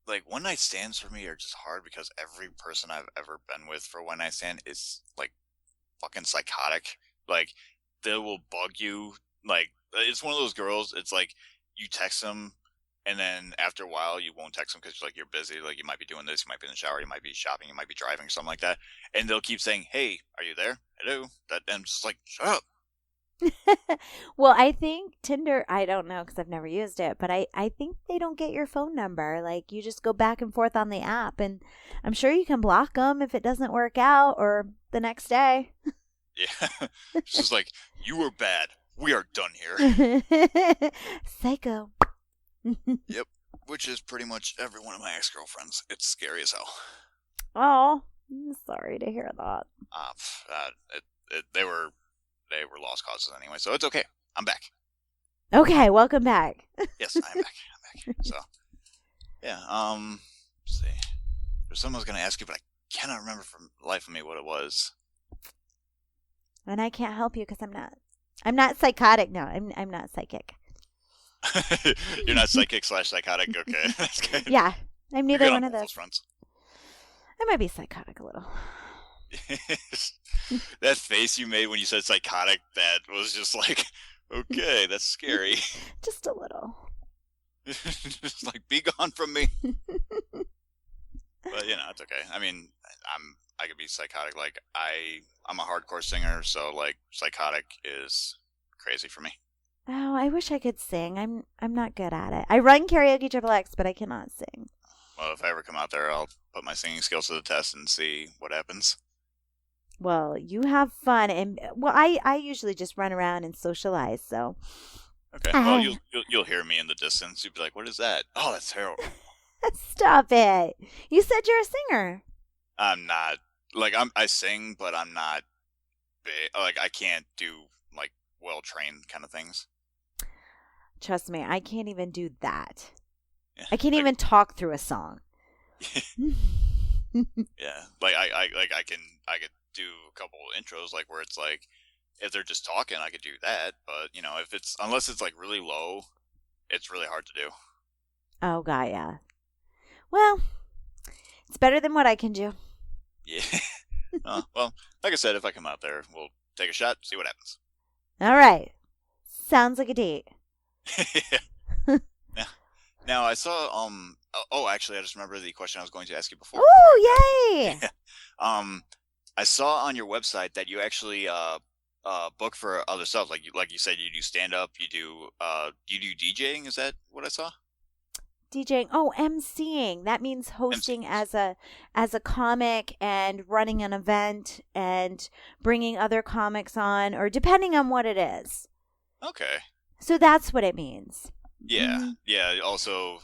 like one night stands for me are just hard because every person I've ever been with for one night stand is like fucking psychotic. Like they will bug you. Like it's one of those girls. It's like you text them, and then after a while you won't text them because like you're busy. Like you might be doing this, you might be in the shower, you might be shopping, you might be driving, something like that. And they'll keep saying, "Hey, are you there? Hello." That and I'm just like, shut up. Well, I think Tinder, I don't know because I've never used it, but I think they don't get your phone number. Like you just go back and forth on the app, and I'm sure you can block them if it doesn't work out or the next day. Yeah, it's just like you were bad. We are done here. Psycho. Yep. Which is pretty much every one of my ex-girlfriends. It's scary as hell. Oh, I'm sorry to hear that. They were lost causes anyway, so it's okay. I'm back. Okay, welcome back. Yes, I'm back. I'm back. So, yeah. Let's see. There's something I was gonna ask you, but I cannot remember for the life of me what it was. And I can't help you because I'm not psychotic. No, I'm not psychic. You're not psychic / psychotic. Okay, that's good. Yeah, I'm You're neither good one on of both those. those fronts. I might be psychotic a little. That face you made when you said psychotic, that was just like, okay, that's scary. Just a little. Just like, be gone from me. But it's okay. I mean, I could be psychotic. Like I'm a hardcore singer, so like psychotic is crazy for me. Oh, I wish I could sing. I'm not good at it. I run karaoke triple X, but I cannot sing. Well, if I ever come out there, I'll put my singing skills to the test and see what happens. Well, you have fun, and well, I usually just run around and socialize. So Okay. Well, you'll hear me in the distance. You'll be like, "What is that?" Oh, that's terrible. stop it. You said you're a singer. I'm not. Like I sing, but I'm not big. Like I can't do like well trained kind of things. Trust me, I can't even do that. Yeah. I can't even talk through a song. Yeah. Like I could do a couple intros like where it's like if they're just talking, I could do that. But if it's unless it's like really low, it's really hard to do. Oh God, yeah. Well, it's better than what I can do. Yeah. Well, like I said, if I come out there, we'll take a shot, see what happens. All right. Sounds like a date. Yeah. Now I saw oh actually I just remember the question I was going to ask you before. Oh, yay! I saw on your website that you actually book for other stuff. Like you said, you do stand up, you do DJing. Is that what I saw? DJing. Oh, emceeing. That means hosting MCs. as a comic and running an event and bringing other comics on, or depending on what it is. Okay. So that's what it means. Yeah. Mm-hmm. Yeah. Also,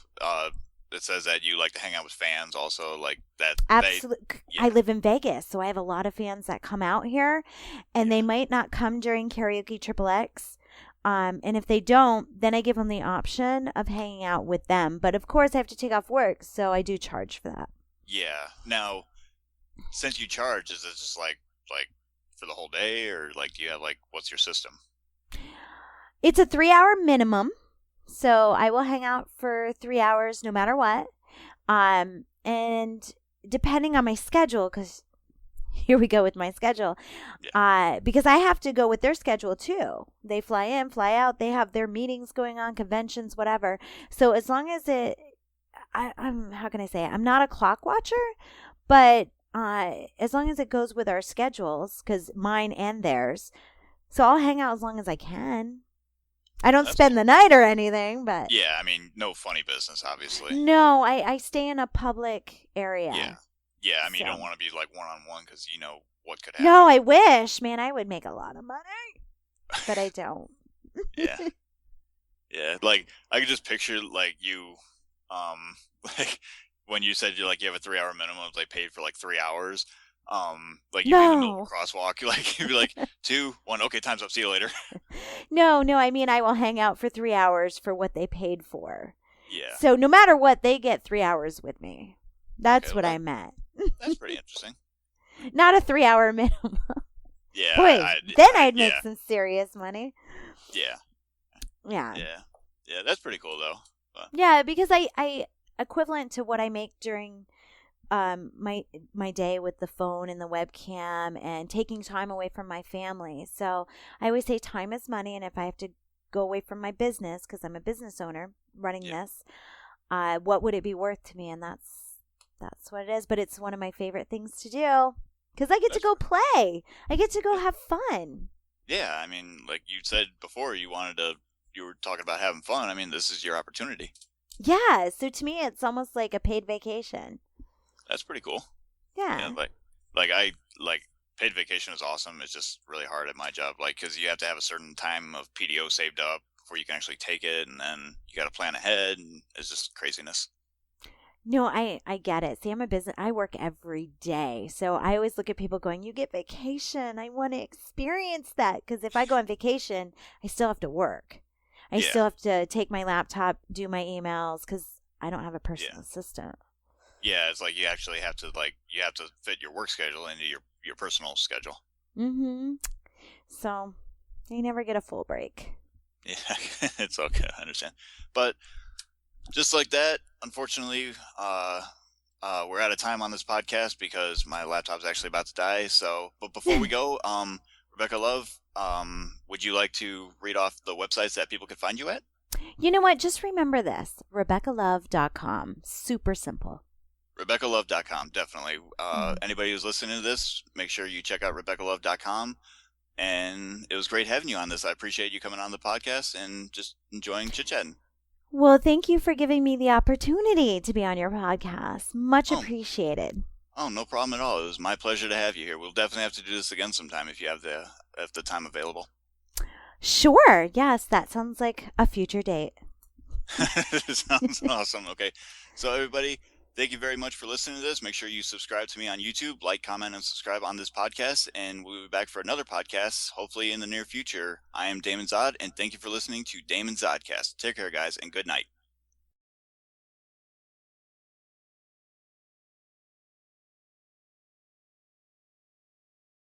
it says that you like to hang out with fans. Also, like that. Absolutely. Yeah. I live in Vegas, so I have a lot of fans that come out here, and they might not come during karaoke triple X. And if they don't, then I give them the option of hanging out with them. But of course, I have to take off work, so I do charge for that. Yeah. Now, since you charge, is it just like for the whole day, or like do you have like what's your system? It's a 3-hour minimum, so I will hang out for 3 hours no matter what. And depending on my schedule, because here we go with my schedule, because I have to go with their schedule too. They fly in, fly out. They have their meetings going on, conventions, whatever. So as long as I'm how can I say it? I'm not a clock watcher, but as long as it goes with our schedules, because mine and theirs, so I'll hang out as long as I can. I don't That's spend cool. the night or anything, but Yeah, I mean, no funny business, obviously. no, I stay in a public Yeah. area. Yeah, I mean, you don't So, want to be like one on one because you know what could no, happen. I wish. Man, I would make a lot of money, but I don't. Yeah. Yeah. Like, I could just picture, like, you, um, like, when you said you have a 3 hour minimum, like, paid for like 3 hours. Like, you'd be in the middle of No. a crosswalk, like, you'd be like, two, one, okay, time's up, see you later. No, no, I mean, I will hang out for 3 hours for what they paid for. Yeah. So, no matter what, they get 3 hours with me. Okay, That's well, what I meant. that's pretty interesting. Not a 3 hour minimum. Yeah, Boy, then I'd make yeah, some serious money. yeah, Yeah. yeah, yeah. That's pretty cool though. But, Yeah, because I equivalent to what I make during my day with the phone and the webcam and taking time away from my family. So I always say time is money, and if I have to go away from my business because I'm a business owner running yeah, this, what would it be worth to me? And that's what it is. But it's one of my favorite things to do because I get to that's go play. I get to go yeah. have fun. Yeah, I mean, like you said before, you were talking about having fun. I mean, this is your opportunity. Yeah. So to me, it's almost like a paid vacation. That's pretty cool. Yeah, Yeah. like paid vacation is awesome. It's just really hard at my job, like because you have to have a certain time of PTO saved up before you can actually take it, and then you got to plan ahead, and it's just craziness. No, I get it. See, I'm a business. I work every day, so I always look at people going, "You get vacation. I want to experience that." Because if I go on vacation, I still have to work. I Yeah, still have to take my laptop, do my emails, because I don't have a yeah, personal assistant. yeah. It's like you actually have to you have to fit your work schedule into your personal schedule. Mm-hmm. So I never get a full break. Yeah, it's okay. I understand, but just like that, unfortunately, we're out of time on this podcast because my laptop's actually about to die. So, but before we go, Rebecca Love, would you like to read off the websites that people could find you at? You know what? Just remember this: RebeccaLove.com. Super simple. RebeccaLove.com, definitely. Mm. Anybody who's listening to this, make sure you check out RebeccaLove.com. And it was great having you on this. I appreciate you coming on the podcast and just enjoying chit chatting. Well, thank you for giving me the opportunity to be on your podcast. Much Oh, appreciated. oh, no problem at all. It was my pleasure to have you here. We'll definitely have to do this again sometime if you have the time available. Sure. Yes, that sounds like a future date. Sounds awesome. Okay. So, everybody, thank you very much for listening to this. Make sure you subscribe to me on YouTube, like, comment, and subscribe on this podcast. And we'll be back for another podcast, hopefully in the near future. I am Damon Zod, and thank you for listening to DamonZodCast. Take care, guys, and good night.